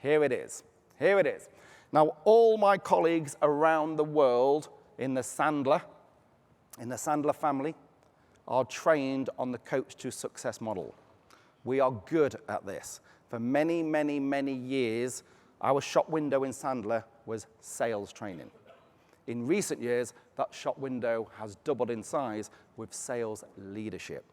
Here it is. Here it is. Now, all my colleagues around the world in the Sandler family are trained on the Coach to Success model. We are good at this. For many, many, many years, our shop window in Sandler was sales training. In recent years, that shop window has doubled in size with sales leadership.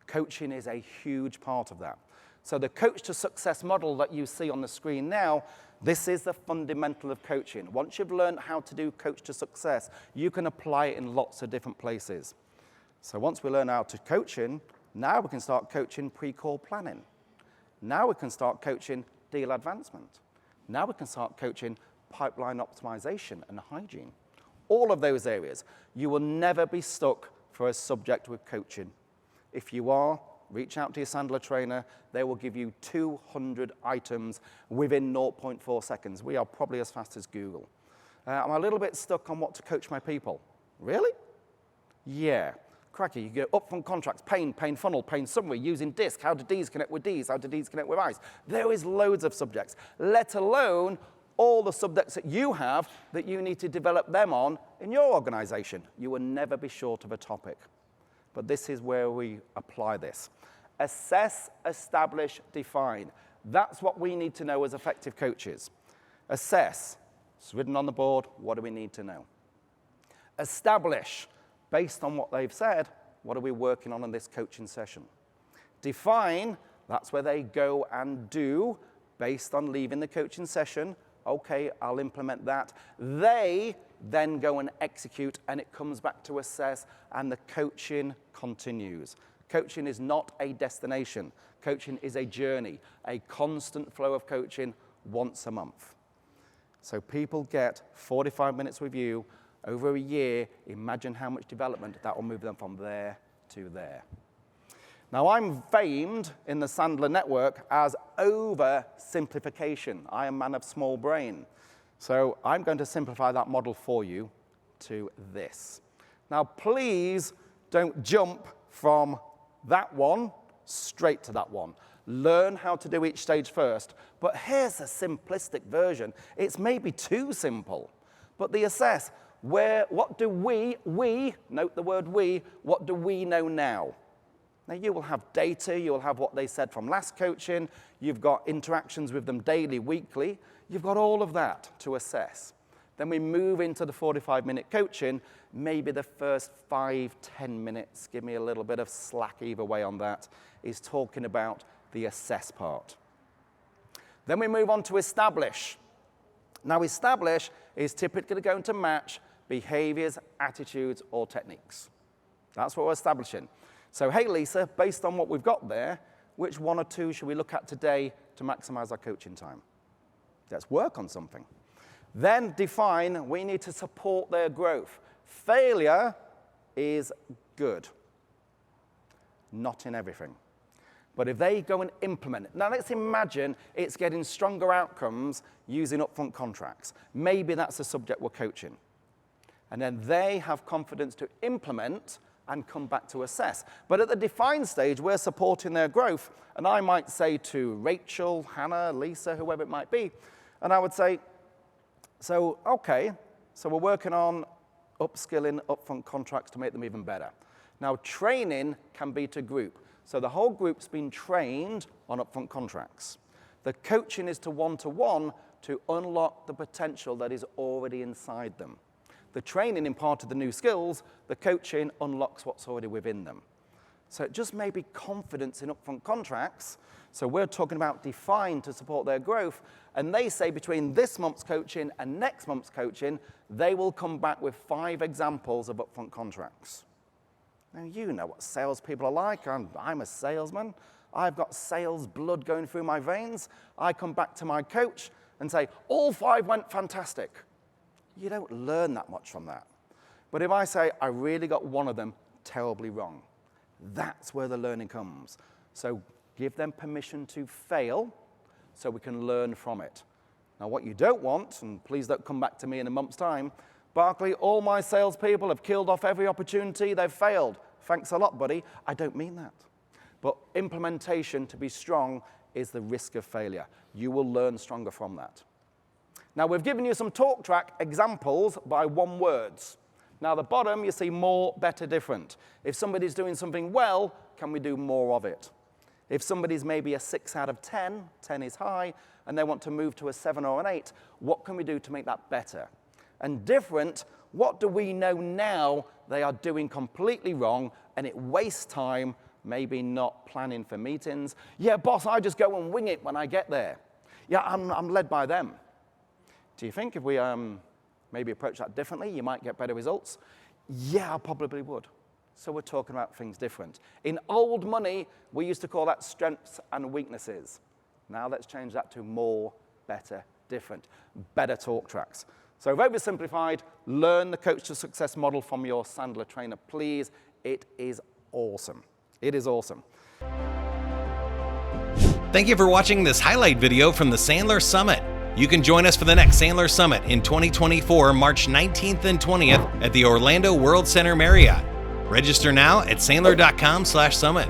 Coaching is a huge part of that. So the Coach to Success model that you see on the screen now, this is the fundamental of coaching. Once you've learned how to do Coach to Success, you can apply it in lots of different places. So once we learn how to coaching, now we can start coaching pre-call planning. Now we can start coaching deal advancement. Now we can start coaching pipeline optimization and hygiene. All of those areas. You will never be stuck for a subject with coaching. If you are, reach out to your Sandler trainer. They will give you 200 items within 0.4 seconds. We are probably as fast as Google. I'm a little bit stuck on what to coach my people. Really? Yeah. Cracky, you go upfront contracts, pain funnel, pain summary, using DISC, how do Ds connect with Ds, how do Ds connect with Is. There is loads of subjects, let alone all the subjects that you have that you need to develop them on in your organization. You will never be short of a topic. But this is where we apply this. Assess, establish, define. That's what we need to know as effective coaches. Assess. It's written on the board. What do we need to know? Establish. Based on what they've said, what are we working on in this coaching session? Define. That's where they go and do. Based on leaving the coaching session, okay, I'll implement that. They then go and execute, and it comes back to assess, and the coaching continues. Coaching is not a destination. Coaching is a journey, a constant flow of coaching once a month. So people get 45 minutes with you over a year. Imagine how much development that will move them from there to there. Now, I'm famed in the Sandler network as oversimplification. I am a man of small brain. So I'm going to simplify that model for you to this. Now, please don't jump from that one straight to that one. Learn how to do each stage first. But here's a simplistic version. It's maybe too simple. But the assess, what do we, note the word we, what do we know now? Now, you will have data, you will have what they said from last coaching, you've got interactions with them daily, weekly, you've got all of that to assess. Then we move into the 45-minute coaching, maybe the first 5-10 minutes, give me a little bit of slack either way on that, is talking about the assess part. Then we move on to establish. Now, establish is typically going to match behaviors, attitudes, or techniques. That's what we're establishing. So, hey, Lisa, based on what we've got there, which one or two should we look at today to maximize our coaching time? Let's work on something. Then define, we need to support their growth. Failure is good. Not in everything. But if they go and implement it, now let's imagine it's getting stronger outcomes using upfront contracts. Maybe that's the subject we're coaching. And then they have confidence to implement and come back to assess. But at the define stage, we're supporting their growth. And I might say to Rachel, Hannah, Lisa, whoever it might be, and I would say, so, okay, so we're working on upskilling upfront contracts to make them even better. Now, training can be to group. So the whole group's been trained on upfront contracts. The coaching is to one-to-one to unlock the potential that is already inside them. The training imparted the new skills, the coaching unlocks what's already within them. So it just may be confidence in upfront contracts. So we're talking about define to support their growth, and they say between this month's coaching and next month's coaching, they will come back with 5 examples of upfront contracts. Now, you know what salespeople are like. I'm a salesman. I've got sales blood going through my veins. I come back to my coach and say, all 5 went fantastic. You don't learn that much from that. But if I say, I really got one of them terribly wrong, that's where the learning comes. So give them permission to fail so we can learn from it. Now, what you don't want, and please don't come back to me in a month's time, Barclay, all my salespeople have killed off every opportunity, they've failed. Thanks a lot, buddy. I don't mean that. But implementation, to be strong, is the risk of failure. You will learn stronger from that. Now, we've given you some talk track examples by one words. Now, the bottom, you see more, better, different. If somebody's doing something well, can we do more of it? If somebody's maybe a 6 out of 10, 10 is high, and they want to move to a 7 or an 8, what can we do to make that better? And different, what do we know now they are doing completely wrong, and it wastes time, maybe not planning for meetings? Yeah, boss, I just go and wing it when I get there. Yeah, I'm led by them. Do you think if we maybe approach that differently, you might get better results? Yeah, I probably would. So we're talking about things different. In old money, we used to call that strengths and weaknesses. Now let's change that to more, better, different. Better talk tracks. So I've oversimplified, learn the Coach to Success model from your Sandler trainer, please. It is awesome. It is awesome. Thank you for watching this highlight video from the Sandler Summit. You can join us for the next Sandler Summit in 2024, March 19th and 20th at the Orlando World Center Marriott. Register now at sandler.com/summit.